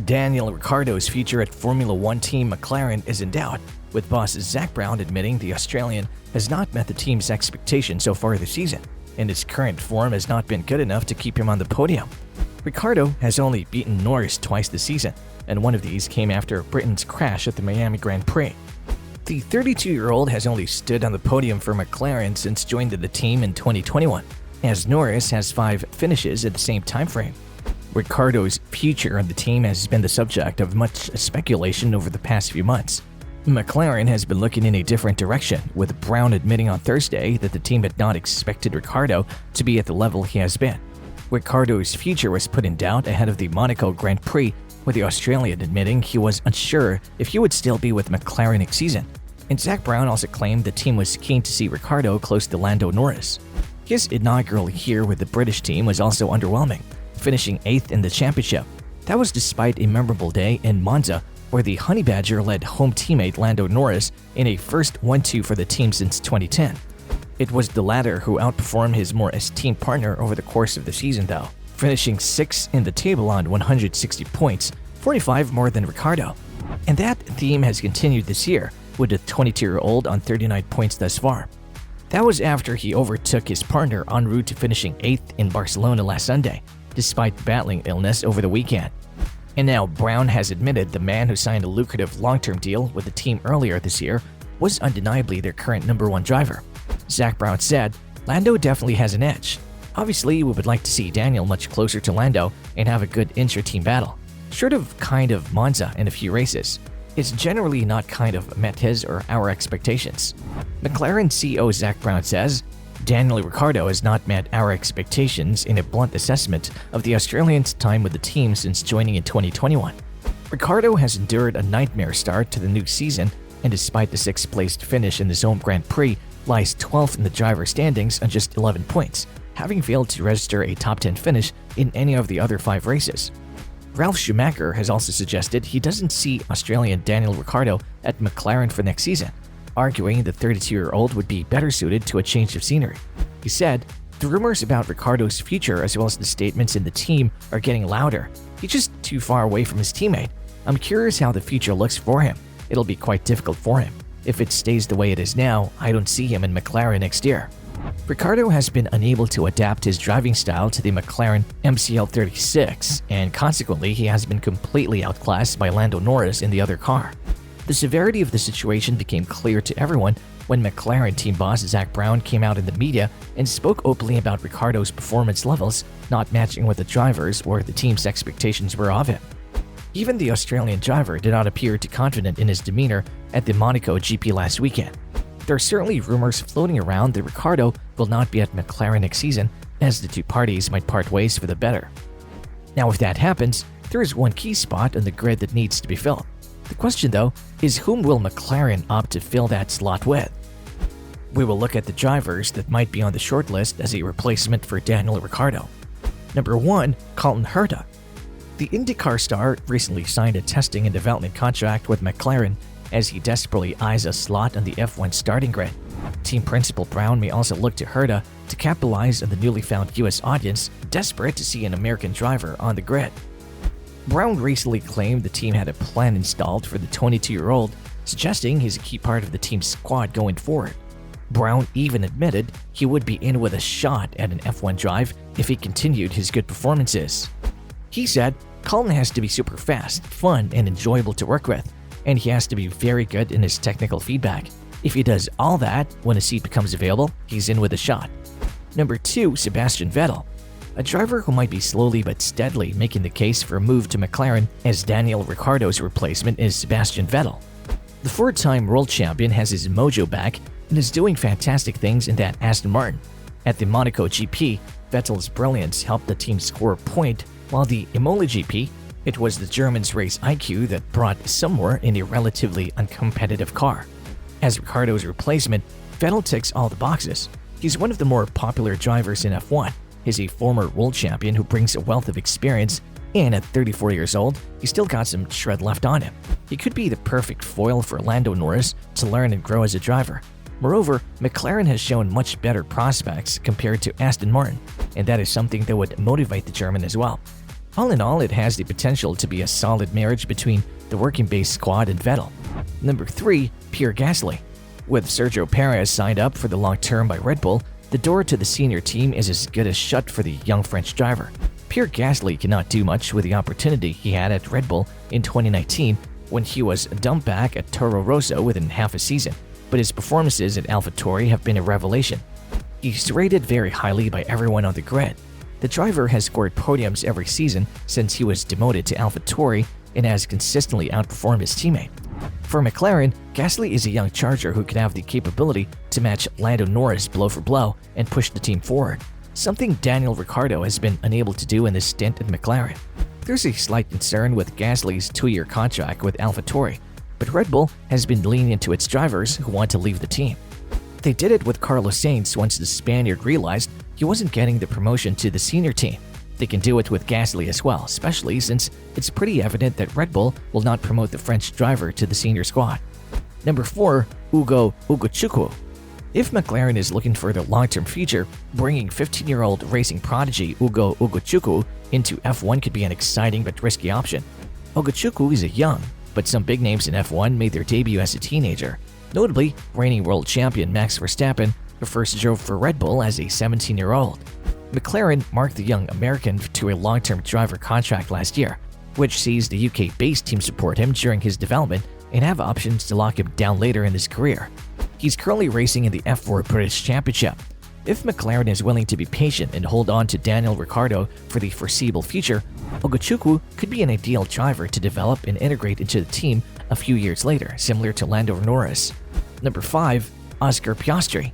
Daniel Ricciardo's future at Formula One team McLaren is in doubt, with boss Zak Brown admitting the Australian has not met the team's expectations so far this season, and his current form has not been good enough to keep him on the podium. Ricciardo has only beaten Norris twice this season, and one of these came after Britain's crash at the Miami Grand Prix. The 32-year-old has only stood on the podium for McLaren since joining the team in 2021, as Norris has 5 finishes at the same time frame. Ricciardo's future on the team has been the subject of much speculation over the past few months. McLaren has been looking in a different direction, with Brown admitting on Thursday that the team had not expected Ricciardo to be at the level he has been. Ricciardo's future was put in doubt ahead of the Monaco Grand Prix, with the Australian admitting he was unsure if he would still be with McLaren next season. And Zak Brown also claimed the team was keen to see Ricciardo close to Lando Norris. His inaugural year with the British team was also underwhelming, finishing 8th in the championship. That was despite a memorable day in Monza, where the Honey Badger led home teammate Lando Norris in a first 1-2 for the team since 2010. It was the latter who outperformed his more esteemed partner over the course of the season though, finishing 6th in the table on 160 points, 45 more than Ricciardo. And that theme has continued this year, with the 22-year-old on 39 points thus far. That was after he overtook his partner en route to finishing 8th in Barcelona last Sunday, despite battling illness over the weekend. And now Brown has admitted the man who signed a lucrative long-term deal with the team earlier this year was undeniably their current #1 driver. Zak Brown said, "Lando definitely has an edge. Obviously, we would like to see Daniel much closer to Lando and have a good intra-team battle. Short of kind of Monza in a few races, it's generally not kind of met his or our expectations." McLaren CEO Zak Brown says, "Daniel Ricciardo has not met our expectations in a blunt assessment of the Australian's time with the team since joining in 2021. Ricciardo has endured a nightmare start to the new season, and despite the 6th-placed finish in his home Grand Prix, lies 12th in the driver standings on just 11 points, having failed to register a top 10 finish in any of the other 5 races." Ralf Schumacher has also suggested he doesn't see Australian Daniel Ricciardo at McLaren for next season, arguing the 32-year-old would be better suited to a change of scenery. He said, "The rumors about Ricciardo's future as well as the statements in the team are getting louder. He's just too far away from his teammate. I'm curious how the future looks for him. It'll be quite difficult for him. If it stays the way it is now, I don't see him in McLaren next year." Ricciardo has been unable to adapt his driving style to the McLaren MCL36, and consequently he has been completely outclassed by Lando Norris in the other car. The severity of the situation became clear to everyone when McLaren team boss Zak Brown came out in the media and spoke openly about Ricciardo's performance levels not matching what the drivers or the team's expectations were of him. Even the Australian driver did not appear too confident in his demeanor at the Monaco GP last weekend. There are certainly rumors floating around that Ricciardo will not be at McLaren next season, as the two parties might part ways for the better. Now if that happens, there is one key spot on the grid that needs to be filled. The question though is, whom will McLaren opt to fill that slot with? We will look at the drivers that might be on the shortlist as a replacement for Daniel Ricciardo. Number 1, Colton Herta. The IndyCar star recently signed a testing and development contract with McLaren as he desperately eyes a slot on the F1 starting grid. Team principal Brown may also look to Herta to capitalize on the newly found US audience desperate to see an American driver on the grid. Brown recently claimed the team had a plan installed for the 22-year-old, suggesting he's a key part of the team's squad going forward. Brown even admitted he would be in with a shot at an F1 drive if he continued his good performances. He said, "Colton has to be super fast, fun, and enjoyable to work with, and he has to be very good in his technical feedback. If he does all that, when a seat becomes available, he's in with a shot." Number 2, Sebastian Vettel. A driver who might be slowly but steadily making the case for a move to McLaren as Daniel Ricciardo's replacement is Sebastian Vettel. The 4-time world champion has his mojo back and is doing fantastic things in that Aston Martin. At the Monaco GP, Vettel's brilliance helped the team score a point, while the Imola GP, it was the German's race IQ that brought somewhere in a relatively uncompetitive car. As Ricciardo's replacement, Vettel ticks all the boxes. He's one of the more popular drivers in F1. He's a former world champion who brings a wealth of experience, and at 34 years old, he's still got some shred left on him. He could be the perfect foil for Lando Norris to learn and grow as a driver. Moreover, McLaren has shown much better prospects compared to Aston Martin, and that is something that would motivate the German as well. All in all, it has the potential to be a solid marriage between the working-based squad and Vettel. Number 3. Pierre Gasly. With Sergio Perez signed up for the long term by Red Bull, the door to the senior team is as good as shut for the young French driver. Pierre Gasly cannot do much with the opportunity he had at Red Bull in 2019 when he was dumped back at Toro Rosso within half a season, but his performances at AlphaTauri have been a revelation. He's rated very highly by everyone on the grid. The driver has scored podiums every season since he was demoted to AlphaTauri and has consistently outperformed his teammate. For McLaren, Gasly is a young charger who can have the capability to match Lando Norris blow for blow and push the team forward, something Daniel Ricciardo has been unable to do in this stint at McLaren. There's a slight concern with Gasly's 2-year contract with AlphaTauri, but Red Bull has been lenient to its drivers who want to leave the team. They did it with Carlos Sainz once the Spaniard realized he wasn't getting the promotion to the senior team. They can do it with Gasly as well, especially since it's pretty evident that Red Bull will not promote the French driver to the senior squad. Number 4. Hugo Okubo. If McLaren is looking for the long-term future, bringing 15-year-old racing prodigy Hugo Okubo into F1 could be an exciting but risky option. Okubo is a young, but some big names in F1 made their debut as a teenager. Notably, reigning world champion Max Verstappen, who first drove for Red Bull as a 17-year-old. McLaren marked the young American to a long-term driver contract last year, which sees the UK-based team support him during his development and have options to lock him down later in his career. He's currently racing in the F4 British Championship. If McLaren is willing to be patient and hold on to Daniel Ricciardo for the foreseeable future, Okubo could be an ideal driver to develop and integrate into the team a few years later, similar to Lando Norris. Number 5. Oscar Piastri.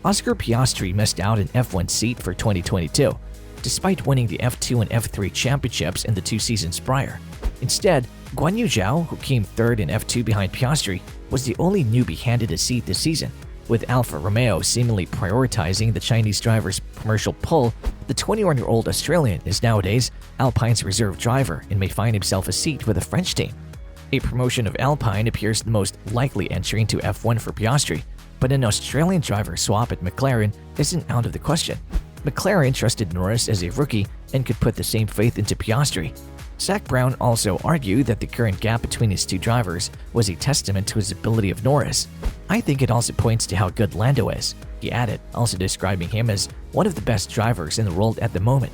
Oscar Piastri missed out an F1 seat for 2022, despite winning the F2 and F3 championships in the 2 seasons prior. Instead, Guan Yu Zhao, who came third in F2 behind Piastri, was the only newbie handed a seat this season. With Alfa Romeo seemingly prioritizing the Chinese driver's commercial pull, the 21-year-old Australian is nowadays Alpine's reserve driver and may find himself a seat with a French team. A promotion of Alpine appears the most likely entry into F1 for Piastri, but an Australian driver swap at McLaren isn't out of the question. McLaren trusted Norris as a rookie and could put the same faith into Piastri. Zak Brown also argued that the current gap between his two drivers was a testament to his ability of Norris. I think it also points to how good Lando is, he added, also describing him as one of the best drivers in the world at the moment.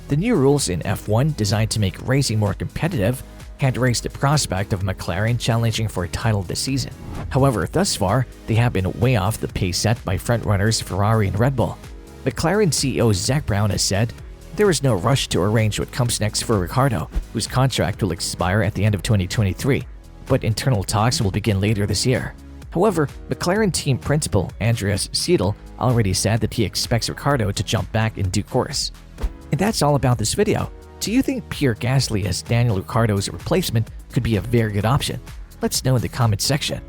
The new rules in F1, designed to make racing more competitive, had raised the prospect of McLaren challenging for a title this season. However, thus far, they have been way off the pace set by frontrunners Ferrari and Red Bull. McLaren CEO Zak Brown has said, "There is no rush to arrange what comes next for Ricciardo, whose contract will expire at the end of 2023, but internal talks will begin later this year." However, McLaren team principal Andreas Seidl already said that he expects Ricciardo to jump back in due course. And that's all about this video. Do you think Pierre Gasly as Daniel Ricciardo's replacement could be a very good option? Let's know in the comments section.